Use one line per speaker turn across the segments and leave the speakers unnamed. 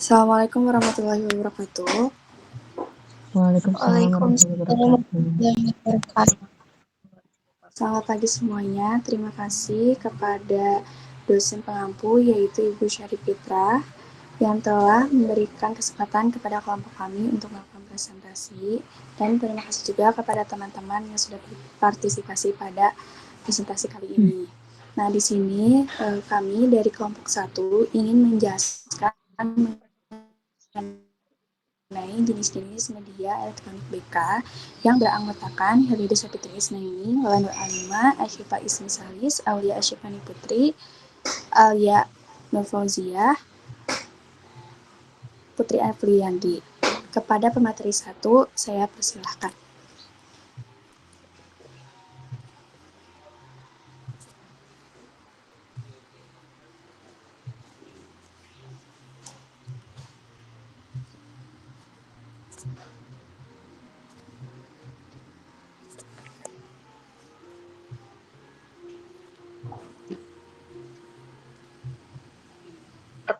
Assalamualaikum warahmatullahi wabarakatuh.
Waalaikumsalam warahmatullahi wabarakatuh.
Selamat pagi semuanya. Terima kasih kepada dosen pengampu yaitu Ibu Syarif Fitra yang telah memberikan kesempatan kepada kelompok kami untuk melakukan presentasi, dan terima kasih juga kepada teman-teman yang sudah berpartisipasi pada presentasi kali ini. Nah, di sini kami dari kelompok 1 ingin menjelaskan mengenai jenis-jenis media elektronik BK yang beranggotakan Helides Sapitri Isnaini, Walanur Alima, Ashifa Ismi Salis, Aulia Ashifani Putri, Alia Nurfauziah, Putri Afriyandi. Kepada pemateri 1, saya persilahkan.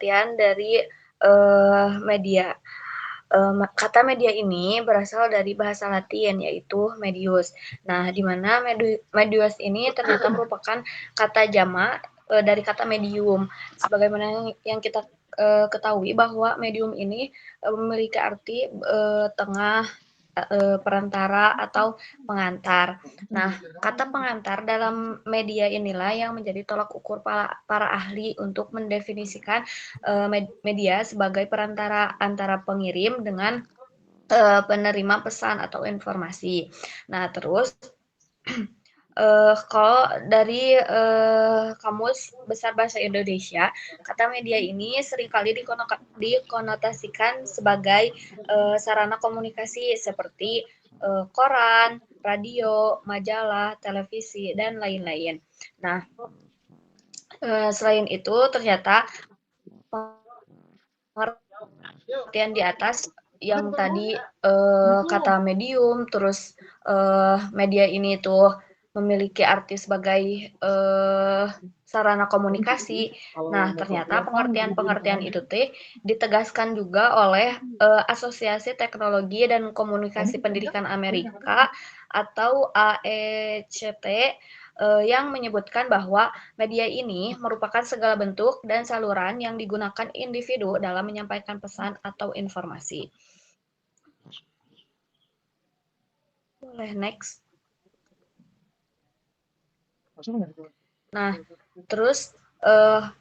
Pengertian dari media. Kata media ini berasal dari bahasa Latin yaitu medius. Nah, di mana medius ini ternyata merupakan kata jamak dari kata medium. Sebagaimana yang kita ketahui bahwa medium ini memiliki arti tengah, perantara atau pengantar. Nah, kata pengantar dalam media inilah yang menjadi tolak ukur para ahli untuk mendefinisikan media sebagai perantara antara pengirim dengan penerima pesan atau informasi. Nah, terus kalau dari Kamus Besar Bahasa Indonesia, kata media ini seringkali dikonotasikan sebagai sarana komunikasi seperti koran, radio, majalah, televisi, dan lain-lain. Nah, selain itu ternyata pengertian di atas yang tadi kata medium, terus media ini tuh memiliki arti sebagai sarana komunikasi. Nah, ternyata pengertian-pengertian itu ditegaskan juga oleh Asosiasi Teknologi dan Komunikasi Pendidikan Amerika atau AECT yang menyebutkan bahwa media ini merupakan segala bentuk dan saluran yang digunakan individu dalam menyampaikan pesan atau informasi. Boleh next. Nah, terus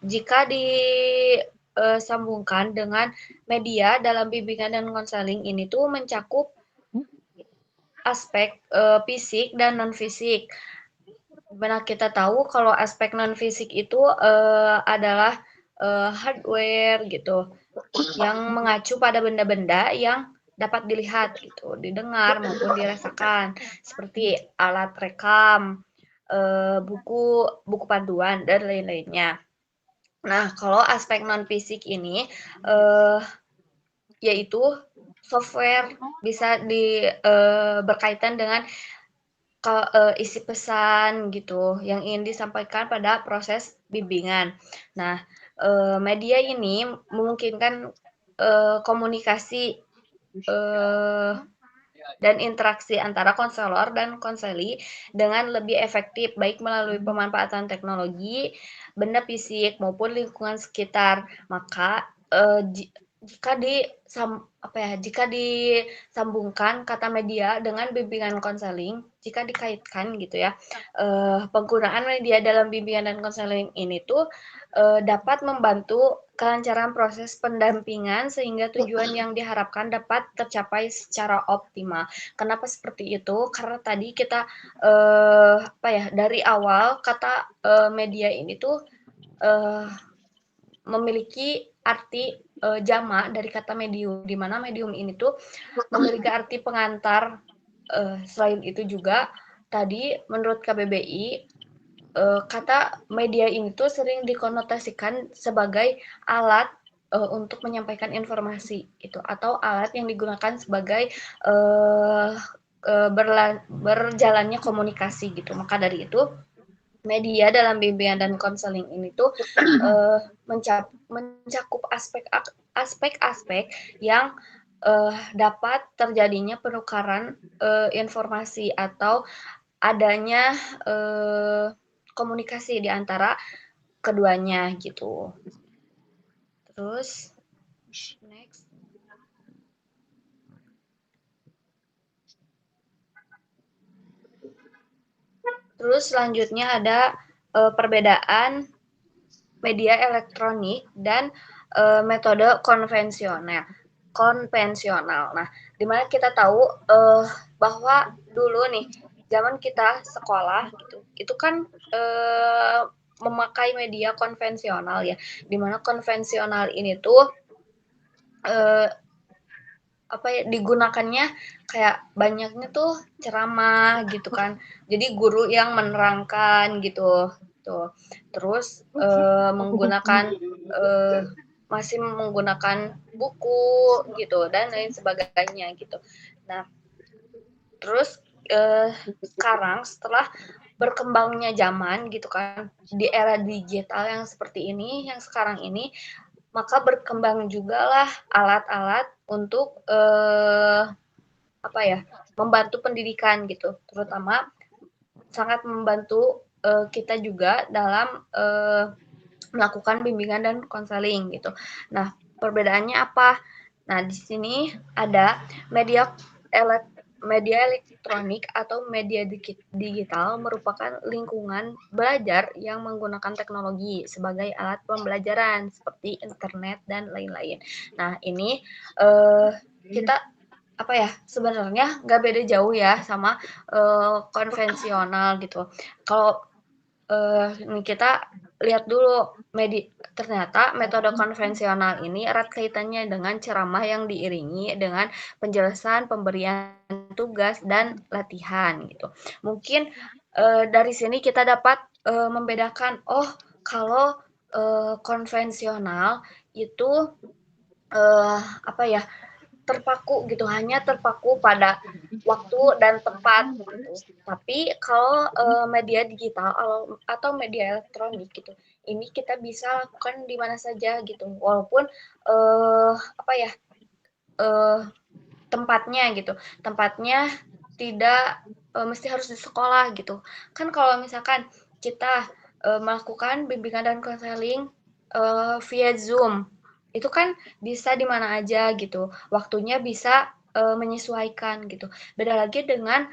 jika disambungkan dengan media dalam bimbingan dan konseling ini tuh mencakup aspek fisik dan non-fisik. Dimana kita tahu kalau aspek non-fisik itu adalah hardware gitu, yang mengacu pada benda-benda yang dapat dilihat gitu, didengar maupun dirasakan, seperti alat rekam, buku panduan, dan lain-lainnya. Nah, kalau aspek non-fisik ini yaitu software, bisa berkaitan dengan isi pesan gitu yang ingin disampaikan pada proses bimbingan. Nah, media ini memungkinkan komunikasi dan interaksi antara konselor dan konseli dengan lebih efektif, baik melalui pemanfaatan teknologi, benda fisik maupun lingkungan sekitar. Maka jika disambungkan kata media dengan bimbingan konseling, jika dikaitkan gitu ya, penggunaan media dalam bimbingan dan konseling ini tuh dapat membantu kelancaran proses pendampingan sehingga tujuan yang diharapkan dapat tercapai secara optimal. Kenapa seperti itu? Karena tadi kita dari awal kata media ini tuh memiliki arti jamak dari kata medium, di mana medium ini tuh memiliki arti pengantar. Selain itu juga tadi menurut KBBI kata media ini tuh sering dikonotasikan sebagai alat untuk menyampaikan informasi gitu, atau alat yang digunakan sebagai berjalannya komunikasi gitu. Maka dari itu media dalam bimbingan dan konseling ini tuh mencakup aspek-aspek yang dapat terjadinya penukaran informasi atau adanya komunikasi di antara keduanya gitu. Terus next. Terus selanjutnya ada perbedaan media elektronik dan metode konvensional. Nah, dimana kita tahu bahwa dulu nih zaman kita sekolah gitu, itu kan memakai media konvensional ya, dimana konvensional ini tuh digunakannya kayak banyaknya tuh ceramah gitu kan, jadi guru yang menerangkan gitu tuh, terus masih menggunakan buku gitu dan lain sebagainya gitu. Nah, terus sekarang setelah berkembangnya zaman gitu kan, di era digital yang seperti ini, yang sekarang ini, maka berkembang juga lah alat-alat untuk membantu pendidikan gitu, terutama sangat membantu kita juga dalam melakukan bimbingan dan konseling gitu. Nah, perbedaannya apa? Nah, di sini ada media elektronik atau media digital merupakan lingkungan belajar yang menggunakan teknologi sebagai alat pembelajaran seperti internet dan lain-lain. Nah, ini kita sebenarnya nggak beda jauh ya sama konvensional gitu. Kalau kita lihat dulu, ternyata metode konvensional ini erat kaitannya dengan ceramah yang diiringi dengan penjelasan, pemberian tugas, dan latihan gitu. Mungkin dari sini kita dapat membedakan, kalau konvensional itu terpaku gitu, hanya terpaku pada waktu dan tempat gitu. Tapi kalau media digital atau media elektronik gitu, ini kita bisa lakukan di mana saja gitu, walaupun tempatnya tidak mesti harus di sekolah gitu. Kan kalau misalkan kita melakukan bimbingan dan konseling via Zoom, itu kan bisa di mana aja gitu, waktunya bisa menyesuaikan gitu. Beda lagi dengan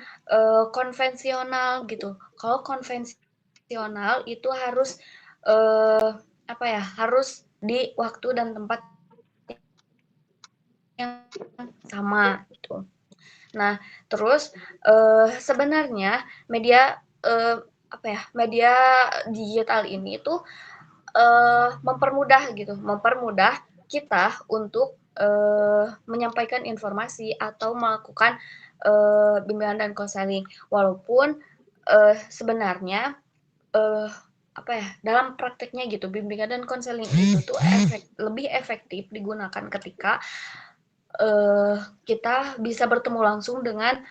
konvensional gitu. Kalau konvensional itu harus harus di waktu dan tempat yang sama gitu. Nah, terus sebenarnya media media digital ini tuh mempermudah kita untuk menyampaikan informasi atau melakukan bimbingan dan konseling. Walaupun sebenarnya dalam prakteknya gitu, bimbingan dan konseling itu tuh lebih efektif digunakan ketika kita bisa bertemu langsung dengan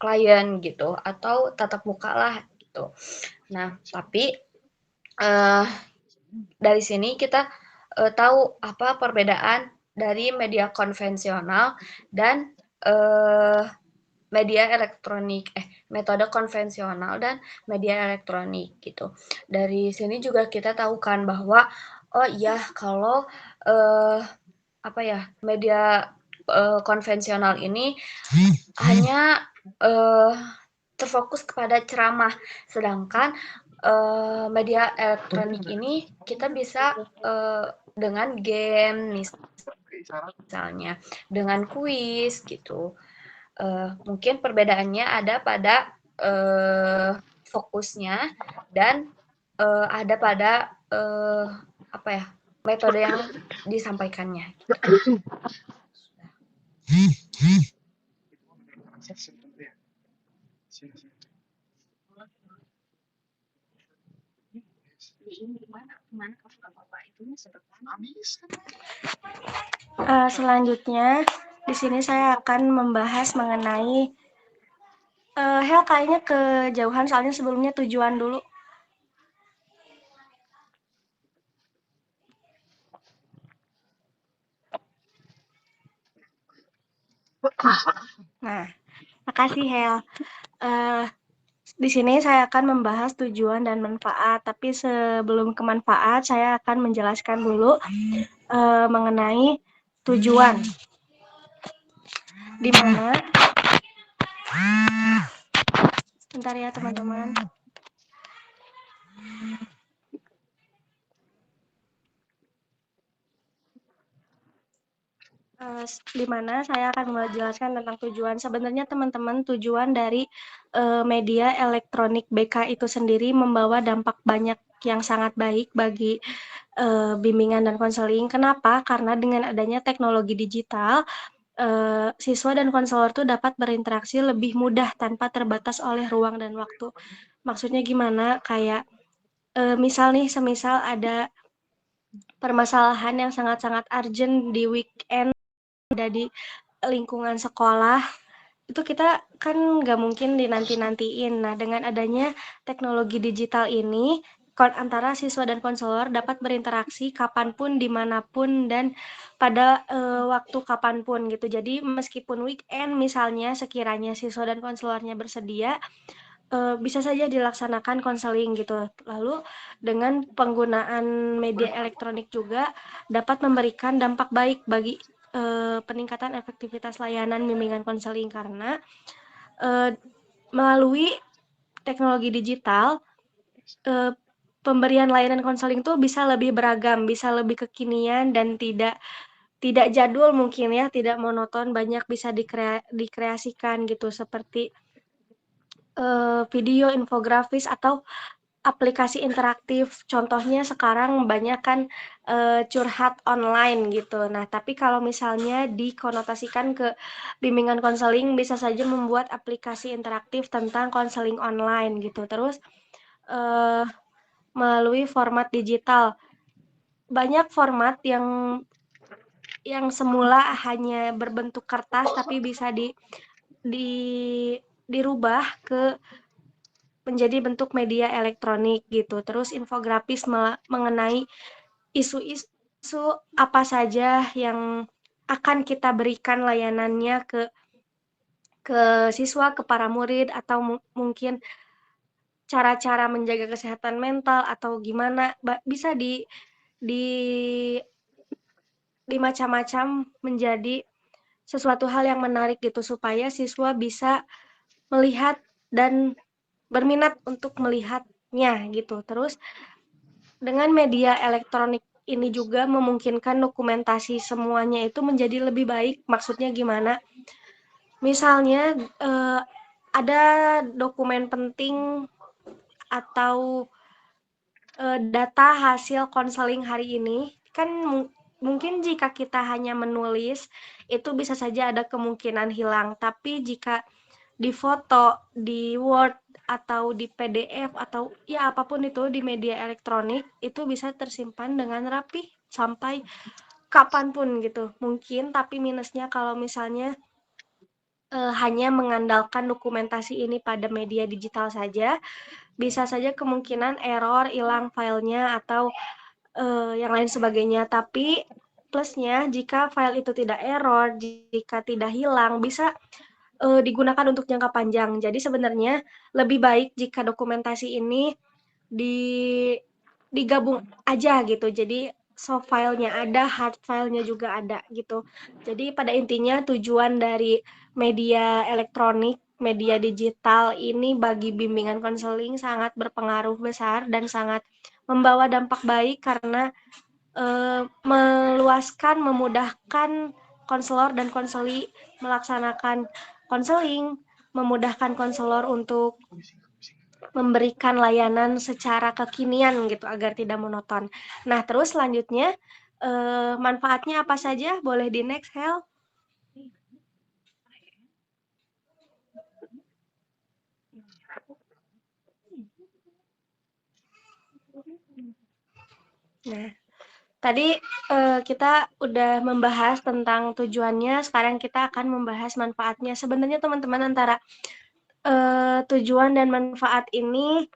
klien gitu, atau tatap muka lah gitu. Nah, tapi dari sini kita tahu apa perbedaan dari media konvensional dan metode konvensional dan media elektronik gitu. Dari sini juga kita tahu kan bahwa kalau media konvensional ini hanya terfokus kepada ceramah, sedangkan media elektronik ini kita bisa dengan game misalnya, dengan kuis gitu. Mungkin perbedaannya ada pada fokusnya dan ada pada metode yang disampaikannya. Gitu.
Selanjutnya, di sini saya akan membahas mengenai
Hel kayaknya kejauhan soalnya sebelumnya tujuan dulu. Nah, makasih Hel. Di sini saya akan membahas tujuan dan manfaat, tapi sebelum ke manfaat, saya akan menjelaskan dulu mengenai tujuan. Di mana? Bentar ya teman-teman. Di mana saya akan menjelaskan tentang tujuan. Sebenarnya teman-teman, tujuan dari media elektronik BK itu sendiri membawa dampak banyak yang sangat baik bagi bimbingan dan konseling. Kenapa? Karena dengan adanya teknologi digital, siswa dan konselor tuh dapat berinteraksi lebih mudah tanpa terbatas oleh ruang dan waktu. Maksudnya gimana? Kayak misal nih, semisal ada permasalahan yang sangat-sangat urgent di weekend, ada di lingkungan sekolah, itu kita kan nggak mungkin dinanti-nantiin. Nah, dengan adanya teknologi digital ini, antara siswa dan konselor dapat berinteraksi kapanpun, dimanapun, dan pada waktu kapanpun gitu. Jadi meskipun weekend misalnya, sekiranya siswa dan konselornya bersedia, bisa saja dilaksanakan konseling gitu. Lalu dengan penggunaan media elektronik juga dapat memberikan dampak baik bagi peningkatan efektivitas layanan bimbingan konseling karena melalui teknologi digital pemberian layanan konseling tuh bisa lebih beragam, bisa lebih kekinian dan tidak jadul mungkin ya, tidak monoton, banyak bisa dikreasikan gitu seperti video infografis atau aplikasi interaktif. Contohnya sekarang banyak kan curhat online gitu. Nah, tapi kalau misalnya dikonotasikan ke bimbingan konseling, bisa saja membuat aplikasi interaktif tentang konseling online gitu. Terus melalui format digital. Banyak format yang semula hanya berbentuk kertas tapi bisa dirubah ke menjadi bentuk media elektronik gitu. Terus infografis mengenai isu-isu apa saja yang akan kita berikan layanannya ke siswa, ke para murid, atau mungkin cara-cara menjaga kesehatan mental atau gimana, bisa di macam-macam menjadi sesuatu hal yang menarik gitu supaya siswa bisa melihat dan berminat untuk melihatnya gitu. Terus dengan media elektronik ini juga memungkinkan dokumentasi semuanya itu menjadi lebih baik. Maksudnya gimana? Misalnya ada dokumen penting atau data hasil konseling hari ini, kan mungkin jika kita hanya menulis, itu bisa saja ada kemungkinan hilang. Tapi jika di foto, di Word, atau di PDF, atau ya apapun itu di media elektronik, itu bisa tersimpan dengan rapi sampai kapanpun gitu. Mungkin, tapi minusnya kalau misalnya hanya mengandalkan dokumentasi ini pada media digital saja, bisa saja kemungkinan error, hilang filenya, atau yang lain sebagainya. Tapi plusnya, jika file itu tidak error, jika tidak hilang, bisa digunakan untuk jangka panjang. Jadi sebenarnya lebih baik jika dokumentasi ini digabung aja gitu. Jadi soft file-nya ada, hard file-nya juga ada gitu. Jadi pada intinya tujuan dari media elektronik, media digital ini bagi bimbingan konseling sangat berpengaruh besar dan sangat membawa dampak baik karena meluaskan, memudahkan konselor dan konseli melaksanakan konseling, memudahkan konselor untuk memberikan layanan secara kekinian gitu agar tidak monoton. Nah, terus selanjutnya manfaatnya apa saja? Boleh di next, Hel? Nah, tadi kita udah membahas tentang tujuannya, sekarang kita akan membahas manfaatnya. Sebenarnya teman-teman, antara tujuan dan manfaat ini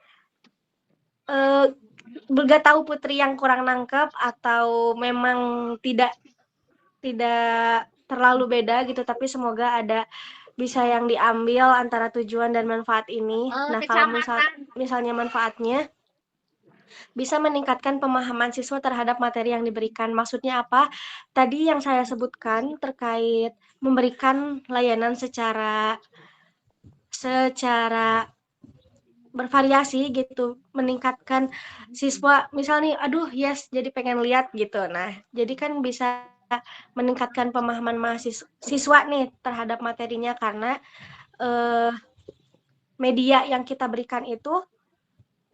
gak tahu Putri yang kurang nangkep atau memang tidak terlalu beda gitu, tapi semoga ada bisa yang diambil antara tujuan dan manfaat ini. Nah, kalau misalnya manfaatnya bisa meningkatkan pemahaman siswa terhadap materi yang diberikan. Maksudnya apa? Tadi yang saya sebutkan terkait memberikan layanan secara bervariasi gitu, meningkatkan siswa misalnya aduh yes jadi pengen lihat gitu. Nah, jadi kan bisa meningkatkan pemahaman siswa nih terhadap materinya karena media yang kita berikan itu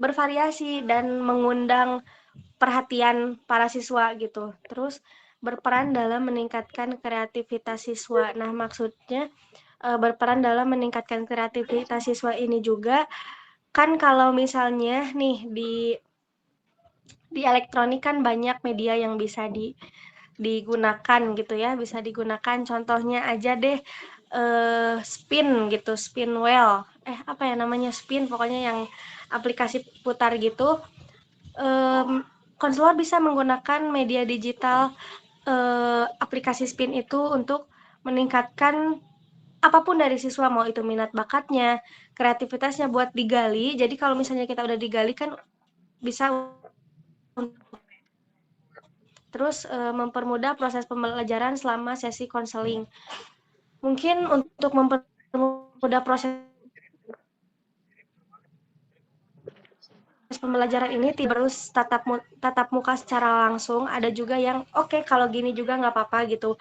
bervariasi dan mengundang perhatian para siswa gitu. Terus berperan dalam meningkatkan kreativitas siswa. Nah, maksudnya berperan dalam meningkatkan kreativitas siswa ini juga kan kalau misalnya nih di elektronik kan banyak media yang bisa digunakan gitu ya, bisa digunakan contohnya aja deh spin gitu, spin wheel, apa ya namanya, spin pokoknya yang aplikasi putar gitu. Konselor bisa menggunakan media digital aplikasi spin itu untuk meningkatkan apapun dari siswa, mau itu minat bakatnya, kreativitasnya buat digali. Jadi kalau misalnya kita udah digali kan bisa terus mempermudah proses pembelajaran selama sesi konseling. Mungkin untuk mempermudah proses pembelajaran ini tidak harus tatap muka secara langsung. Ada juga yang oke, kalau gini juga nggak apa-apa gitu.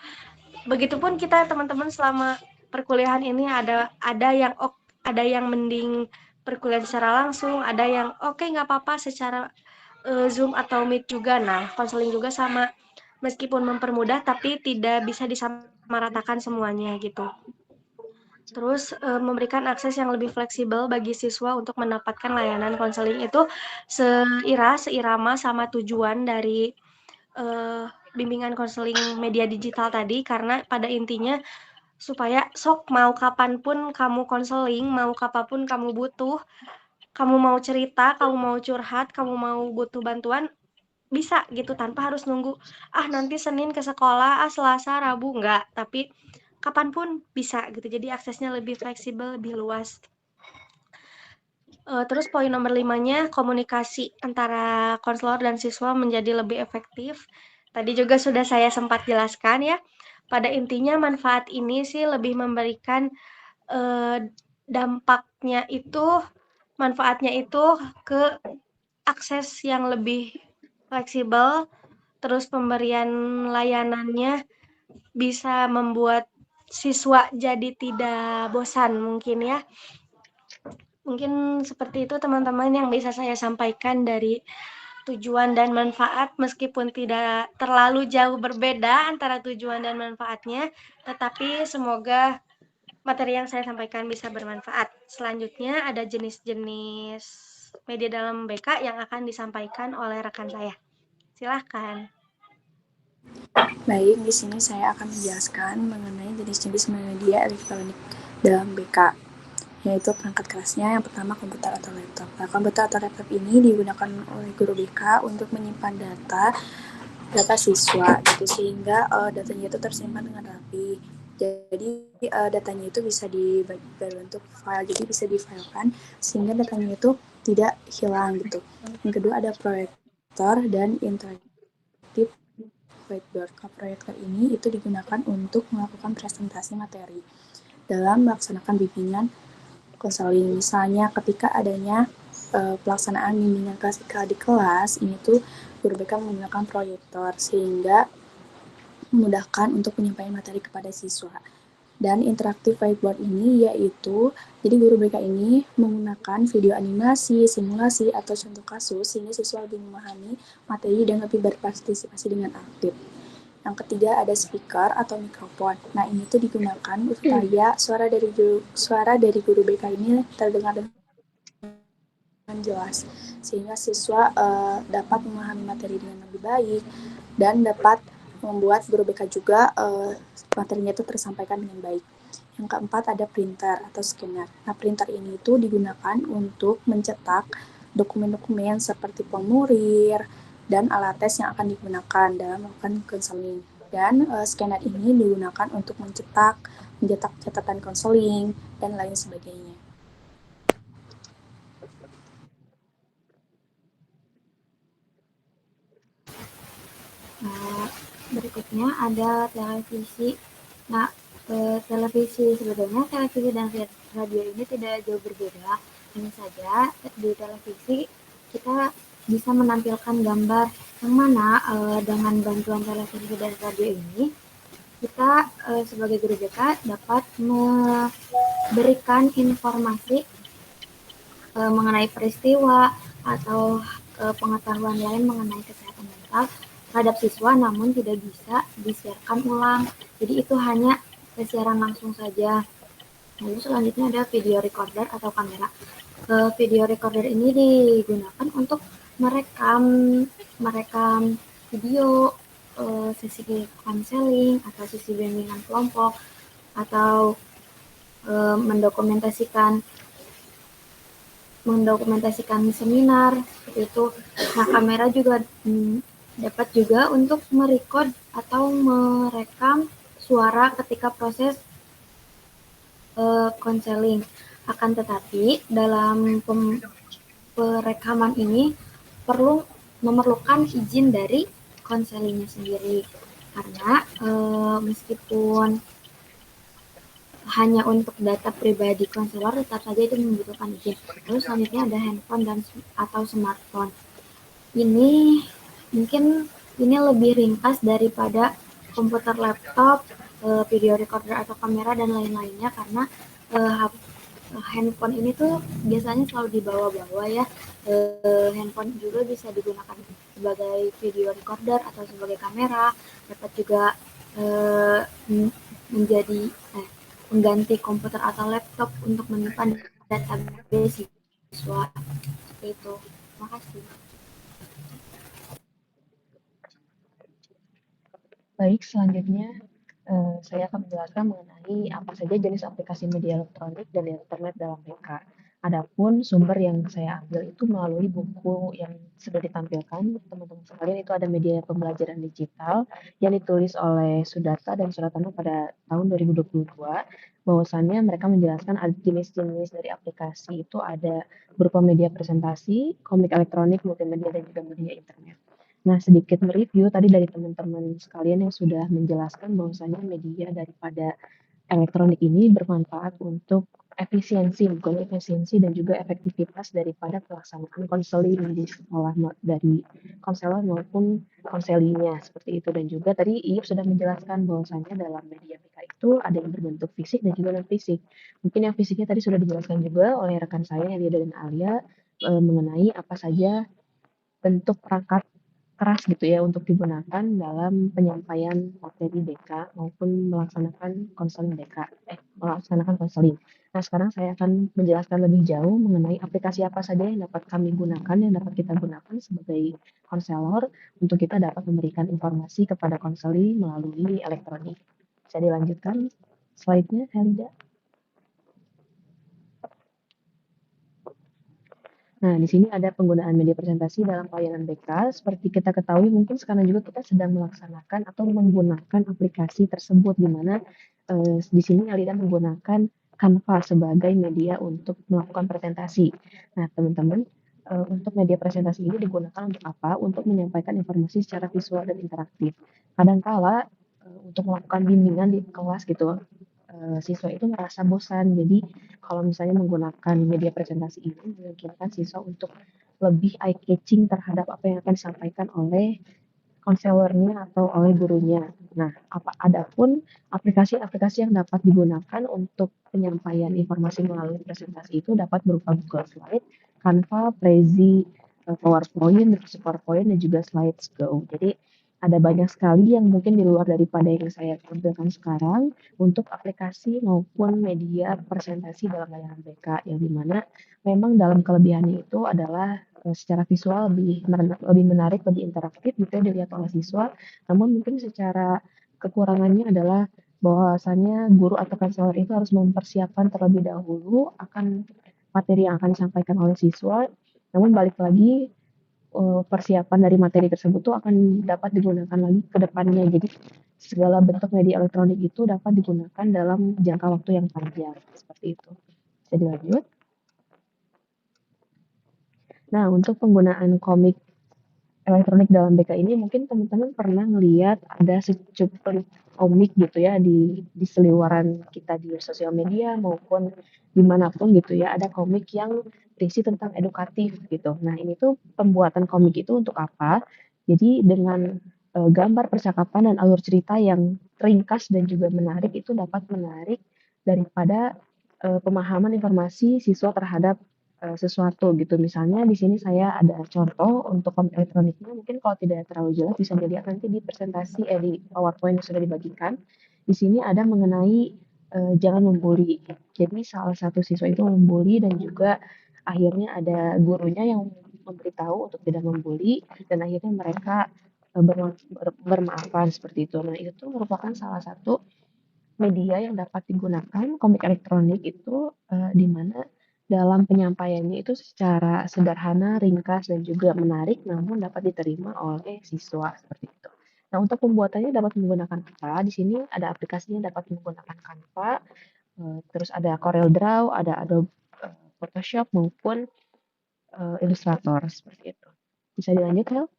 Begitupun kita teman-teman selama perkuliahan ini ada yang mending perkuliahan secara langsung, ada yang oke nggak apa-apa secara Zoom atau Meet juga. Nah, konseling juga sama, meskipun mempermudah tapi tidak bisa disamaratakan semuanya gitu. Terus memberikan akses yang lebih fleksibel bagi siswa untuk mendapatkan layanan konseling itu seirama sama tujuan dari bimbingan konseling media digital tadi, karena pada intinya supaya sok mau kapanpun kamu konseling, mau kapanpun kamu butuh, kamu mau cerita, kamu mau curhat, kamu mau butuh bantuan, bisa gitu tanpa harus nunggu nanti Senin ke sekolah, Selasa, Rabu, enggak, tapi kapanpun bisa gitu. Jadi aksesnya lebih fleksibel, lebih luas. Terus poin nomor 5-nya, komunikasi antara konselor dan siswa menjadi lebih efektif. Tadi juga sudah saya sempat jelaskan ya. Pada intinya manfaat ini sih lebih memberikan manfaatnya itu ke akses yang lebih fleksibel, terus pemberian layanannya bisa membuat siswa jadi tidak bosan mungkin ya. Mungkin seperti itu teman-teman yang bisa saya sampaikan dari tujuan dan manfaat, meskipun tidak terlalu jauh berbeda antara tujuan dan manfaatnya, tetapi semoga materi yang saya sampaikan bisa bermanfaat. Selanjutnya ada jenis-jenis media dalam BK yang akan disampaikan oleh rekan saya. Silahkan.
Baik, di sini saya akan menjelaskan mengenai jenis-jenis media elektronik dalam BK, yaitu perangkat kerasnya. Yang pertama, komputer atau laptop. Nah, komputer atau laptop ini digunakan oleh guru BK untuk menyimpan data siswa gitu, sehingga datanya itu tersimpan dengan rapi. Jadi datanya itu bisa berbentuk file, jadi bisa difilekan sehingga datanya itu tidak hilang gitu. Yang kedua ada proyektor dan interaktif whiteboard. Proyektor ini itu digunakan untuk melakukan presentasi materi dalam melaksanakan bimbingan konseling. Misalnya ketika adanya pelaksanaan bimbingan klasikal di kelas, ini tuh guru BK menggunakan proyektor sehingga memudahkan untuk penyampaian materi kepada siswa. Dan interaktif whiteboard ini yaitu, jadi guru BK ini menggunakan video animasi, simulasi, atau contoh kasus sehingga siswa lebih memahami materi dan lebih berpartisipasi dengan aktif. Yang ketiga ada speaker atau mikrofon. Nah, ini tuh digunakan supaya suara dari guru BK ini terdengar dengan jelas, sehingga siswa dapat memahami materi dengan lebih baik dan dapat membuat guru BK juga materinya itu tersampaikan dengan baik. Yang keempat ada printer atau scanner. Nah, printer ini itu digunakan untuk mencetak dokumen-dokumen seperti formulir dan alat tes yang akan digunakan dalam melakukan konseling. Dan scanner ini digunakan untuk mencetak catatan konseling dan lain sebagainya. Berikutnya ada televisi. Nah, televisi sebetulnya televisi dan radio ini tidak jauh berbeda. Hanya saja di televisi kita bisa menampilkan gambar yang mana dengan bantuan televisi dan radio ini kita sebagai guru BK dapat memberikan informasi mengenai peristiwa atau pengetahuan lain mengenai kesehatan mental terhadap siswa, namun tidak bisa disiarkan ulang. Jadi itu hanya siaran langsung saja. Lalu selanjutnya ada video recorder atau kamera. Video recorder ini digunakan untuk merekam video sesi konseling atau sesi bimbingan kelompok atau mendokumentasikan seminar seperti itu. Nah, kamera juga dapat juga untuk merekod atau merekam suara ketika proses konseling. Akan tetapi dalam perekaman ini memerlukan izin dari konselingnya sendiri karena meskipun hanya untuk data pribadi konselor tetap saja itu membutuhkan izin. Lalu selanjutnya ada handphone atau smartphone. Ini mungkin lebih ringkas daripada komputer, laptop, video recorder atau kamera dan lain-lainnya karena handphone ini tuh biasanya selalu dibawa-bawa ya. Handphone juga bisa digunakan sebagai video recorder atau sebagai kamera, dapat juga menjadi mengganti komputer atau laptop untuk menyimpan database siswa. Seperti itu. Terima kasih.
Baik, selanjutnya saya akan menjelaskan mengenai apa saja jenis aplikasi media elektronik dan internet dalam BK. Adapun sumber yang saya ambil itu melalui buku yang sudah ditampilkan teman-teman sekalian, itu ada media pembelajaran digital yang ditulis oleh Sudarta dan Suratana pada tahun 2022. Bahwasannya mereka menjelaskan jenis-jenis dari aplikasi itu ada berupa media presentasi, komik elektronik, multimedia, dan juga media internet. Nah, sedikit mereview tadi dari teman-teman sekalian yang sudah menjelaskan bahwasanya media daripada elektronik ini bermanfaat untuk efisiensi dan juga efektivitas daripada pelaksanaan konseling di sekolah dari konselor maupun konselinya seperti itu. Dan juga tadi Iip sudah menjelaskan bahwasanya dalam media BK itu ada yang berbentuk fisik dan juga non fisik. Mungkin yang fisiknya tadi sudah dijelaskan juga oleh rekan saya Elia dan Alia mengenai apa saja bentuk perangkat keras gitu ya untuk digunakan dalam penyampaian materi BK maupun melaksanakan konseling. Nah, sekarang saya akan menjelaskan lebih jauh mengenai aplikasi apa saja yang dapat kami gunakan, yang dapat kita gunakan sebagai konselor untuk kita dapat memberikan informasi kepada konseli melalui elektronik. Bisa dilanjutkan slide-nya, Helida? Nah, di sini ada penggunaan media presentasi dalam pelayanan BK. Seperti kita ketahui, mungkin sekarang juga kita sedang melaksanakan atau menggunakan aplikasi tersebut, di mana di sini Alida menggunakan Canva sebagai media untuk melakukan presentasi. Nah, teman-teman, untuk media presentasi ini digunakan untuk apa? Untuk menyampaikan informasi secara visual dan interaktif. Kadangkala untuk melakukan bimbingan di kelas gitu, siswa itu merasa bosan. Jadi kalau misalnya menggunakan media presentasi ini memungkinkan siswa untuk lebih eye catching terhadap apa yang akan disampaikan oleh konselornya atau oleh gurunya. Nah, adapun aplikasi-aplikasi yang dapat digunakan untuk penyampaian informasi melalui presentasi itu dapat berupa Google Slide, Canva, Prezi, PowerPoint, Microsoft PowerPoint, dan juga Slideshow. Jadi ada banyak sekali yang mungkin di luar daripada yang saya tampilkan sekarang untuk aplikasi maupun media presentasi dalam layanan BK, yang dimana memang dalam kelebihannya itu adalah secara visual lebih menarik, lebih interaktif gitu ya dilihat oleh siswa. Namun mungkin secara kekurangannya adalah bahwasannya guru atau konselor itu harus mempersiapkan terlebih dahulu akan materi yang akan disampaikan oleh siswa. Namun balik lagi persiapan dari materi tersebut tuh akan dapat digunakan lagi ke depannya. Jadi segala bentuk media elektronik itu dapat digunakan dalam jangka waktu yang panjang. Seperti itu. Bisa dilanjut. Nah, untuk penggunaan komik elektronik dalam BK ini mungkin teman-teman pernah ngelihat ada secuplik komik gitu ya di seliweran kita di sosial media maupun dimanapun gitu ya ada komik yang berisi tentang edukatif gitu. Nah ini tuh pembuatan komik itu untuk apa? Jadi dengan gambar percakapan dan alur cerita yang ringkas dan juga menarik itu dapat menarik daripada pemahaman informasi siswa terhadap sesuatu gitu. Misalnya di sini saya ada contoh untuk komik elektroniknya, mungkin kalau tidak terlalu jelas bisa dilihat nanti di presentasi di PowerPoint yang sudah dibagikan. Di sini ada mengenai jangan membuli. Jadi salah satu siswa itu membuli dan juga akhirnya ada gurunya yang memberitahu untuk tidak membuli dan akhirnya mereka bermaafan seperti itu. Nah, itu tuh merupakan salah satu media yang dapat digunakan komik elektronik itu di mana dalam penyampaiannya itu secara sederhana, ringkas, dan juga menarik, namun dapat diterima oleh siswa seperti itu. Nah, untuk pembuatannya dapat menggunakan apa? Di sini ada aplikasinya dapat menggunakan Canva, terus ada CorelDRAW, ada Adobe Photoshop maupun Illustrator seperti itu. Bisa dilanjut, Hel?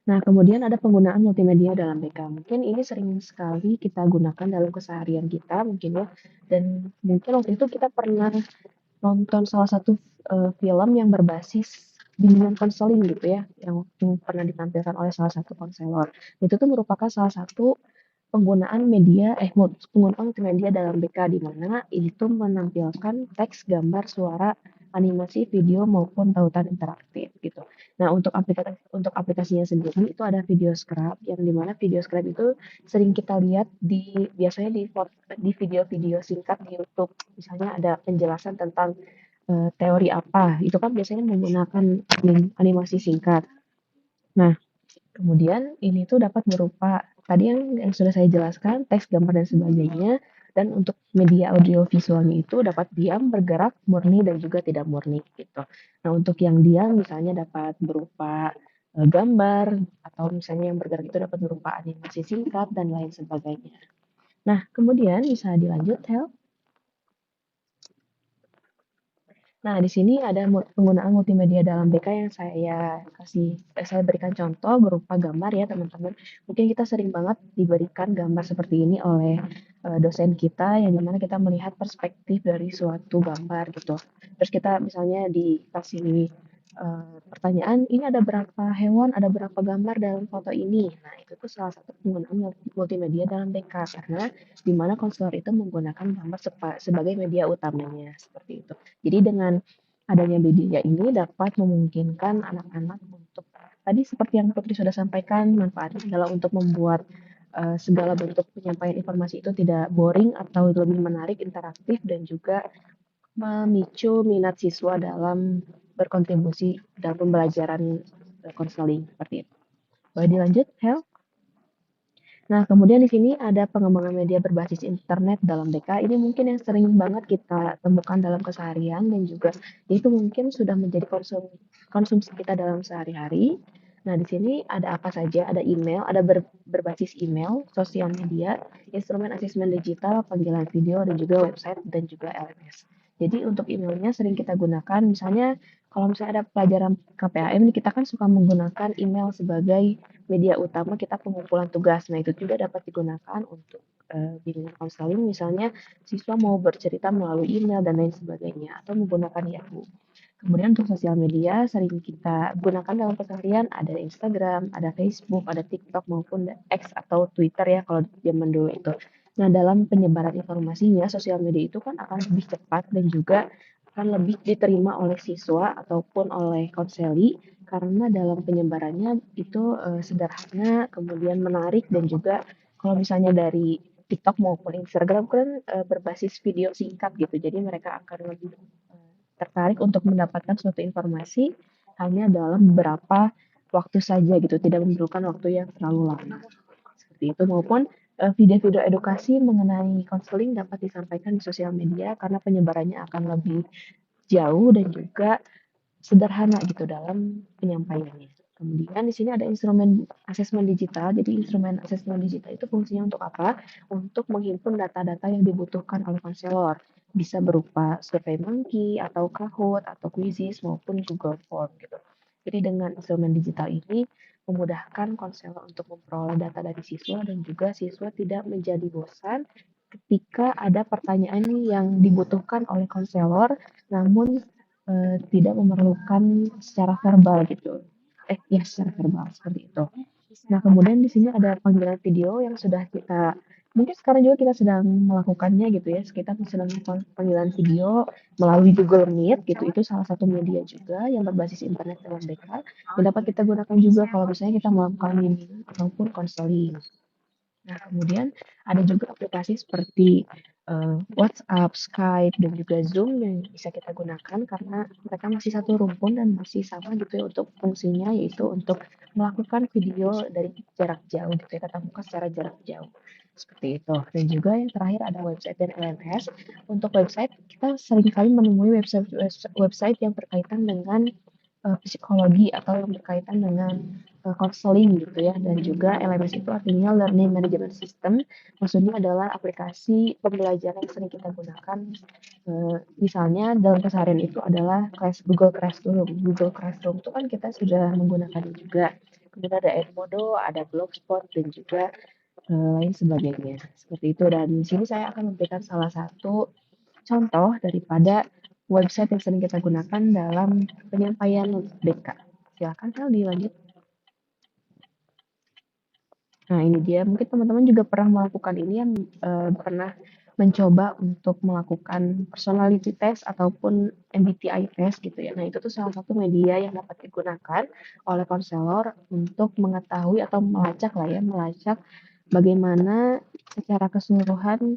Nah, kemudian ada penggunaan multimedia dalam BK. Mungkin ini sering sekali kita gunakan dalam keseharian kita mungkin ya. Dan mungkin waktu itu kita pernah nonton salah satu film yang berbasis bimbingan konseling gitu ya, yang pernah ditampilkan oleh salah satu konselor. Itu tuh merupakan salah satu penggunaan penggunaan multimedia dalam BK di mana ini tuh menampilkan teks, gambar, suara, animasi, video maupun tautan interaktif gitu. Nah, untuk aplikasinya sendiri itu ada Video Scrub yang dimana Video Scrub itu sering kita lihat biasanya di video-video singkat di YouTube. Misalnya ada penjelasan tentang teori apa, itu kan biasanya menggunakan animasi singkat. Nah, kemudian ini tuh dapat berupa tadi yang sudah saya jelaskan, teks, gambar, dan sebagainya. Dan untuk media audio visualnya itu dapat diam, bergerak, murni, dan juga tidak murni gitu. Nah, untuk yang diam misalnya dapat berupa gambar, atau misalnya yang bergerak itu dapat berupa animasi singkat, dan lain sebagainya. Nah, kemudian bisa dilanjut, Hel. Nah, di sini ada penggunaan multimedia dalam BK yang saya berikan contoh berupa gambar ya, teman-teman. Mungkin kita sering banget diberikan gambar seperti ini oleh dosen kita yang dimana kita melihat perspektif dari suatu gambar gitu. Terus kita misalnya dikasih pertanyaan, ini ada berapa hewan, ada berapa gambar dalam foto ini. Nah, itu tuh salah satu penggunaan multimedia dalam BK karena di mana konselor itu menggunakan gambar sebagai media utamanya seperti itu. Jadi dengan adanya media ini dapat memungkinkan anak-anak untuk tadi seperti yang Putri sudah sampaikan, manfaatnya adalah untuk membuat segala bentuk penyampaian informasi itu tidak boring atau lebih menarik, interaktif dan juga memicu minat siswa dalam berkontribusi dalam pembelajaran konseling seperti itu. Boleh dilanjut, Hel? Nah, kemudian di sini ada pengembangan media berbasis internet dalam BK. Ini mungkin yang sering banget kita temukan dalam keseharian dan juga itu mungkin sudah menjadi konsumsi kita dalam sehari-hari. Nah, di sini ada apa saja? Ada email, ada berbasis email, sosial media, instrumen asesmen digital, panggilan video, dan juga website, dan juga LMS. Jadi untuk emailnya sering kita gunakan, misalnya kalau misalnya ada pelajaran KPAM, kita kan suka menggunakan email sebagai media utama kita pengumpulan tugas. Nah, itu juga dapat digunakan untuk bimbingan konseling, misalnya siswa mau bercerita melalui email dan lain sebagainya, atau menggunakan Yahoo. Kemudian untuk sosial media sering kita gunakan dalam keseharian ada Instagram, ada Facebook, ada TikTok maupun X atau Twitter ya kalau zaman dulu itu. Nah, dalam penyebaran informasinya, sosial media itu kan akan lebih cepat dan juga akan lebih diterima oleh siswa ataupun oleh konseli karena dalam penyebarannya itu sederhana, kemudian menarik dan juga kalau misalnya dari TikTok maupun Instagram kan berbasis video singkat gitu. Jadi mereka akan lebih tertarik untuk mendapatkan suatu informasi hanya dalam beberapa waktu saja gitu, tidak memerlukan waktu yang terlalu lama. Seperti itu maupun video-video edukasi mengenai konseling dapat disampaikan di sosial media karena penyebarannya akan lebih jauh dan juga sederhana gitu dalam penyampaiannya. Kemudian di sini ada instrumen asesmen digital. Jadi instrumen asesmen digital itu fungsinya untuk apa? Untuk menghimpun data-data yang dibutuhkan oleh konselor. Bisa berupa SurveyMonkey atau Kahoot atau Quizzes maupun Google Form gitu. Jadi dengan instrumen digital ini memudahkan konselor untuk memperoleh data dari siswa dan juga siswa tidak menjadi bosan ketika ada pertanyaan yang dibutuhkan oleh konselor namun tidak memerlukan secara verbal gitu. Ya secara verbal seperti itu. Nah, kemudian di sini ada panggilan video yang sudah kita mungkin sekarang juga kita sedang melakukannya gitu ya. Kita sedang melakukan panggilan video melalui Google Meet gitu. Itu salah satu media juga yang berbasis internet dalam BK yang dapat kita gunakan juga kalau misalnya kita melakukan bimbingan ataupun konseling. Nah, kemudian ada juga aplikasi seperti WhatsApp, Skype, dan juga Zoom yang bisa kita gunakan karena mereka masih satu rumpun dan masih sama gitu ya untuk fungsinya yaitu untuk melakukan video dari jarak jauh gitu ya, tatap muka secara jarak jauh. Seperti itu. Dan juga yang terakhir ada website dan LMS. Untuk website, kita seringkali menemui website yang berkaitan dengan psikologi atau yang berkaitan dengan konseling gitu ya dan juga LMS itu artinya Learning Management System maksudnya adalah aplikasi pembelajaran yang sering kita gunakan misalnya dalam keseharian itu adalah Google Classroom itu kan kita sudah menggunakan juga kemudian ada Edmodo, ada Blogspot dan juga lain sebagainya seperti itu dan di sini saya akan memberikan salah satu contoh daripada website yang sering kita gunakan dalam penyampaian BK. Silakan Hel dilanjut. Nah ini dia, mungkin teman-teman juga pernah melakukan ini yang pernah mencoba untuk melakukan personality test ataupun MBTI test gitu ya. Nah itu tuh salah satu media yang dapat digunakan oleh konselor untuk mengetahui atau melacak bagaimana secara keseluruhan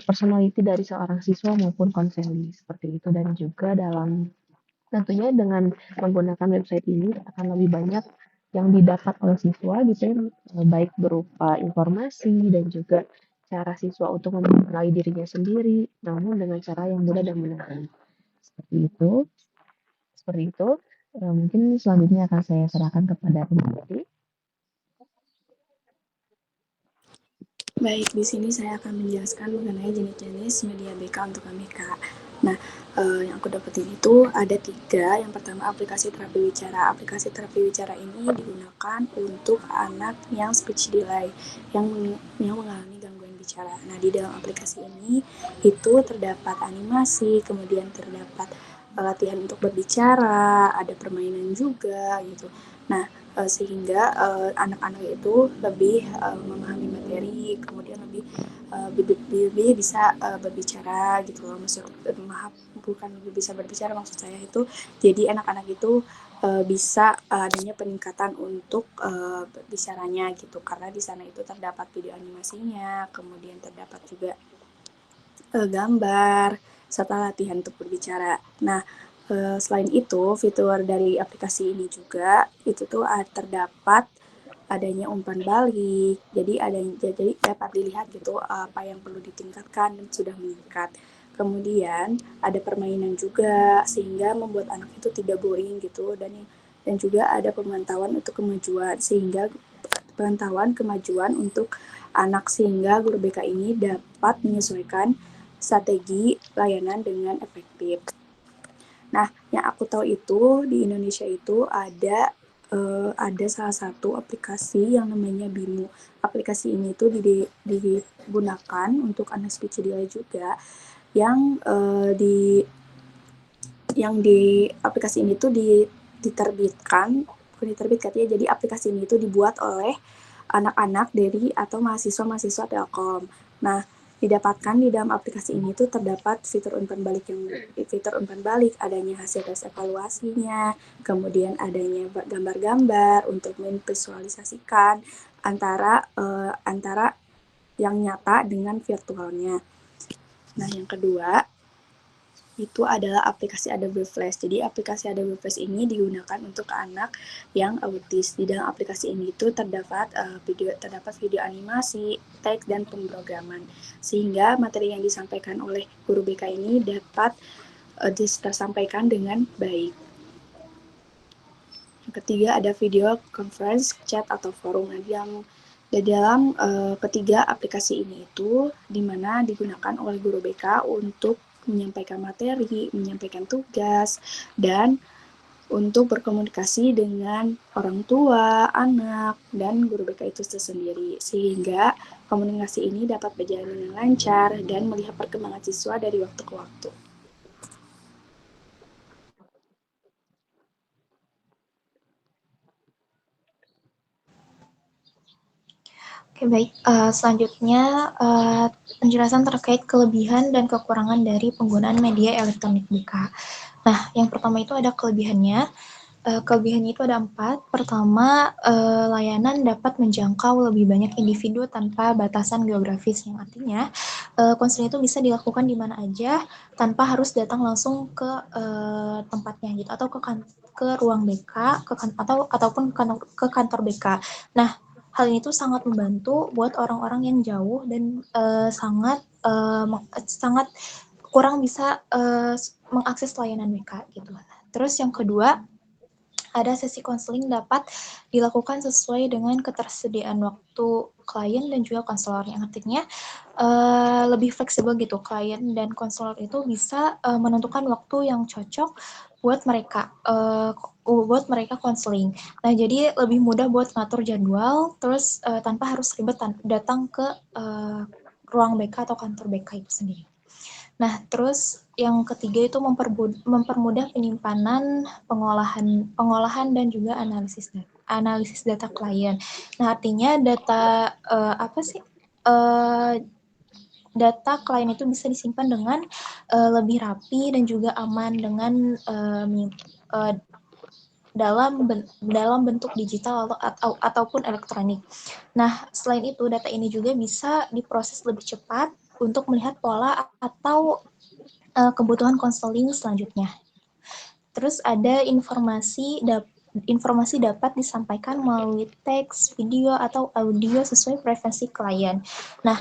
personality dari seorang siswa maupun konseli seperti itu dan juga dalam tentunya dengan menggunakan website ini akan lebih banyak yang didapat oleh siswa gitu ya baik berupa informasi dan juga cara siswa untuk mengenali dirinya sendiri namun dengan cara yang mudah dan menarik seperti itu mungkin selanjutnya akan saya serahkan kepada pembicara.
Baik, di sini saya akan menjelaskan mengenai jenis-jenis media BK untuk KMK. Nah, yang aku dapetin itu ada 3. Yang pertama aplikasi terapi wicara. Aplikasi terapi wicara ini digunakan untuk anak yang speech delay, yang mengalami gangguan bicara. Nah, di dalam aplikasi ini itu terdapat animasi, kemudian terdapat latihan untuk berbicara, ada permainan juga gitu. Nah, sehingga anak-anak itu lebih memahami materi, kemudian lebih bisa berbicara gitu loh. Bukan lebih bisa berbicara, maksud saya itu jadi anak-anak itu bisa adanya peningkatan untuk berbicaranya gitu karena di sana itu terdapat video animasinya, kemudian terdapat juga gambar serta latihan untuk berbicara. Nah, selain itu, fitur dari aplikasi ini juga itu tuh terdapat adanya umpan balik. Jadi dapat dilihat gitu apa yang perlu ditingkatkan dan sudah meningkat. Kemudian ada permainan juga sehingga membuat anak itu tidak boring gitu dan juga ada pemantauan untuk kemajuan untuk anak sehingga guru BK ini dapat menyesuaikan strategi layanan dengan efektif. Nah, yang aku tahu itu di Indonesia itu ada salah satu aplikasi yang namanya BIMU. Aplikasi ini tuh digunakan untuk anak speech delay juga yang di aplikasi ini tuh diterbitkan ya. Jadi aplikasi ini tuh dibuat oleh anak-anak dari atau mahasiswa Telkom. Nah, didapatkan di dalam aplikasi ini tuh terdapat fitur umpan balik, adanya hasil tes evaluasinya, kemudian adanya gambar-gambar untuk memvisualisasikan antara yang nyata dengan virtualnya. Nah, yang kedua itu adalah aplikasi Adobe Flash. Jadi aplikasi Adobe Flash ini digunakan untuk anak yang autis. Di dalam aplikasi ini itu terdapat video animasi, teks, dan pemrograman. Sehingga materi yang disampaikan oleh guru BK ini dapat tersampaikan dengan baik. Yang ketiga ada video conference, chat, atau forum. Di dalam ketiga aplikasi ini itu dimana digunakan oleh guru BK untuk menyampaikan materi, menyampaikan tugas, dan untuk berkomunikasi dengan orang tua, anak, dan guru BK itu sendiri. Sehingga komunikasi ini dapat berjalan dengan lancar dan melihat perkembangan siswa dari waktu ke waktu.
Oke, baik. Selanjutnya, penjelasan terkait kelebihan dan kekurangan dari penggunaan media elektronik BK. Nah, yang pertama itu ada kelebihannya. Kelebihannya itu ada 4. Pertama, layanan dapat menjangkau lebih banyak individu tanpa batasan geografis, yang artinya konseling itu bisa dilakukan di mana aja tanpa harus datang langsung ke tempatnya gitu, atau ke ruang BK, ataupun ke kantor BK. Nah, hal ini tuh sangat membantu buat orang-orang yang jauh dan sangat kurang bisa mengakses layanan BK gitu. Terus yang kedua, ada sesi konseling dapat dilakukan sesuai dengan ketersediaan waktu klien dan juga konselor, yang artinya lebih fleksibel gitu. Klien dan konselor itu bisa menentukan waktu yang cocok buat mereka konseling. Nah, jadi lebih mudah buat ngatur jadwal, terus tanpa harus ribet datang ke ruang BK atau kantor BK itu sendiri. Nah, terus yang ketiga itu mempermudah penyimpanan, pengolahan dan juga analisis data klien. Nah, artinya data data klien itu bisa disimpan dengan lebih rapi dan juga aman dengan dalam bentuk digital ataupun elektronik. Nah, selain itu, data ini juga bisa diproses lebih cepat untuk melihat pola atau kebutuhan konseling selanjutnya. Terus ada informasi dapat disampaikan melalui teks, video, atau audio sesuai preferensi klien. Nah,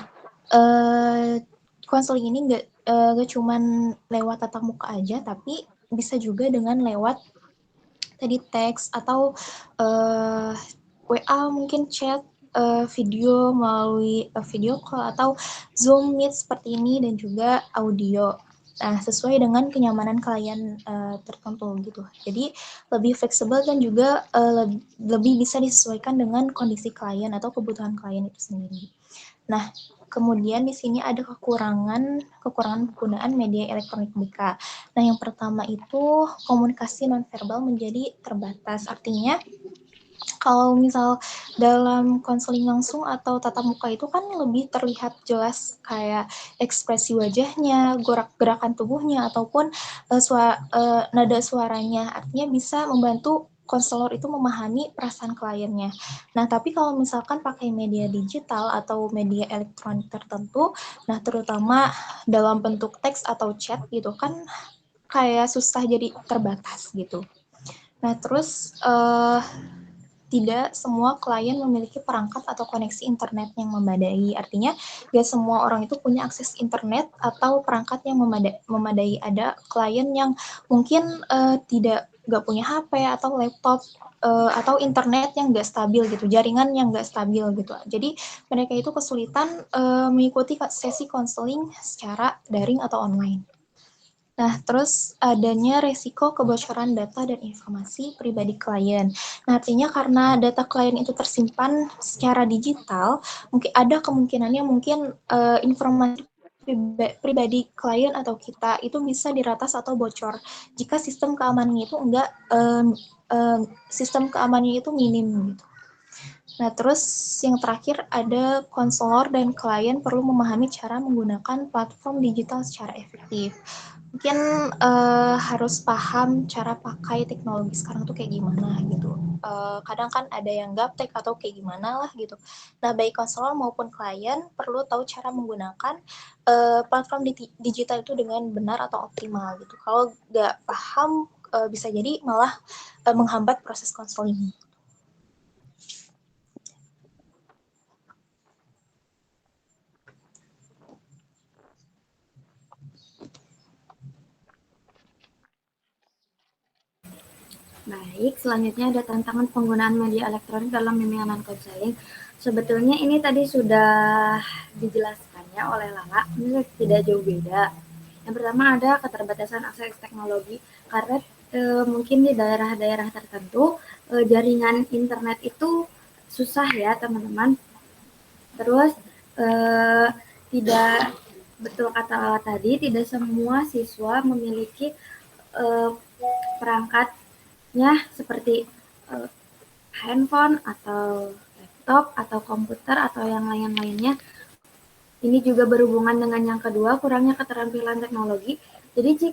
konseling ini nggak cuman lewat tatap muka aja, tapi bisa juga dengan lewat tadi teks atau WA, mungkin chat, video melalui video call atau Zoom Meet seperti ini, dan juga audio. Nah, sesuai dengan kenyamanan klien tertentu gitu. Jadi lebih fleksibel dan juga lebih bisa disesuaikan dengan kondisi klien atau kebutuhan klien itu sendiri. Nah, kemudian di sini ada kekurangan penggunaan media elektronik BK. Nah, yang pertama itu komunikasi nonverbal menjadi terbatas. Artinya, kalau misal dalam konseling langsung atau tatap muka itu kan lebih terlihat jelas kayak ekspresi wajahnya, gerakan tubuhnya, ataupun nada suaranya. Artinya bisa membantu konselor itu memahami perasaan kliennya. Nah, tapi kalau misalkan pakai media digital atau media elektronik tertentu, nah terutama dalam bentuk teks atau chat gitu kan kayak susah, jadi terbatas gitu. Nah, terus tidak semua klien memiliki perangkat atau koneksi internet yang memadai. Artinya, gak semua orang itu punya akses internet atau perangkat yang memadai. Ada klien yang mungkin gak punya HP atau laptop, atau internet yang gak stabil gitu, jaringan yang gak stabil gitu. Jadi, mereka itu kesulitan mengikuti sesi konseling secara daring atau online. Nah, terus adanya resiko kebocoran data dan informasi pribadi klien. Nah, artinya karena data klien itu tersimpan secara digital, mungkin ada kemungkinannya informasi pribadi klien atau kita itu bisa diretas atau bocor jika sistem keamanannya itu minim gitu. Nah, terus yang terakhir ada konselor dan klien perlu memahami cara menggunakan platform digital secara efektif. mungkin harus paham cara pakai teknologi sekarang tuh kayak gimana gitu. Kadang kan ada yang gaptek atau kayak gimana lah gitu. Nah, baik konselor maupun klien perlu tahu cara menggunakan platform digital itu dengan benar atau optimal gitu. Kalau nggak paham bisa jadi malah menghambat proses konseling.
Baik, selanjutnya ada tantangan penggunaan media elektronik dalam bimbingan konseling. Sebetulnya ini tadi sudah dijelaskan ya oleh Lala, ini tidak jauh beda. Yang pertama ada keterbatasan akses teknologi, karena mungkin di daerah-daerah tertentu jaringan internet itu susah ya teman-teman. Terus tidak betul kata Lala tadi, tidak semua siswa memiliki perangkatnya seperti handphone atau laptop atau komputer atau yang lain-lainnya. Ini juga berhubungan dengan yang kedua, kurangnya keterampilan teknologi. Jadi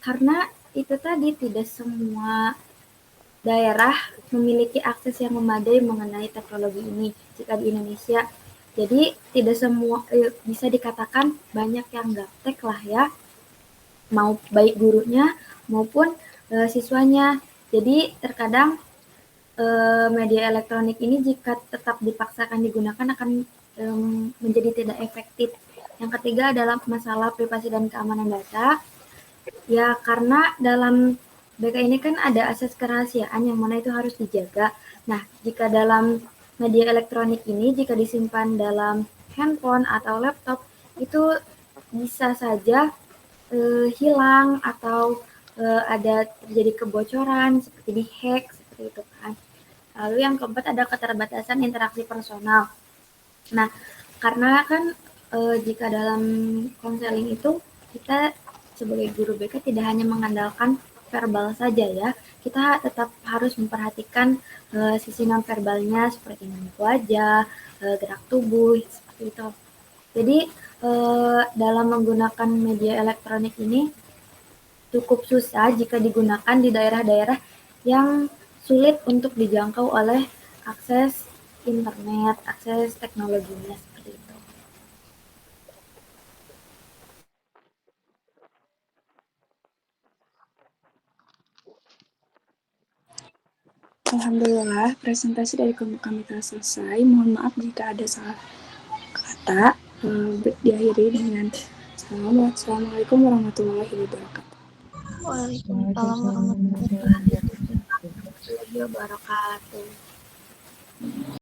karena itu tadi tidak semua daerah memiliki akses yang memadai mengenai teknologi ini jika di Indonesia. Jadi tidak semua bisa dikatakan banyak yang gaptek lah ya, mau baik gurunya maupun siswanya. Jadi terkadang media elektronik ini jika tetap dipaksakan digunakan akan menjadi tidak efektif. Yang ketiga adalah masalah privasi dan keamanan data. Ya, karena dalam BK ini kan ada akses kerahasiaan yang mana itu harus dijaga. Nah, jika dalam media elektronik ini, jika disimpan dalam handphone atau laptop, itu bisa saja hilang atau ada terjadi kebocoran, seperti dihack, seperti itu kan. Lalu yang keempat ada keterbatasan interaksi personal. Nah, karena kan jika dalam konseling itu kita sebagai guru BK tidak hanya mengandalkan verbal saja ya, kita tetap harus memperhatikan sisi nonverbalnya seperti mimik wajah, gerak tubuh, seperti itu. Jadi dalam menggunakan media elektronik ini cukup susah jika digunakan di daerah-daerah yang sulit untuk dijangkau oleh akses internet, akses teknologinya seperti itu. Alhamdulillah, presentasi dari kami telah selesai. Mohon maaf jika ada salah kata. Diakhiri dengan Assalamualaikum warahmatullahi wabarakatuh.
Waalaikumsalam warahmatullahi wabarakatuh.
Wabarakatuh.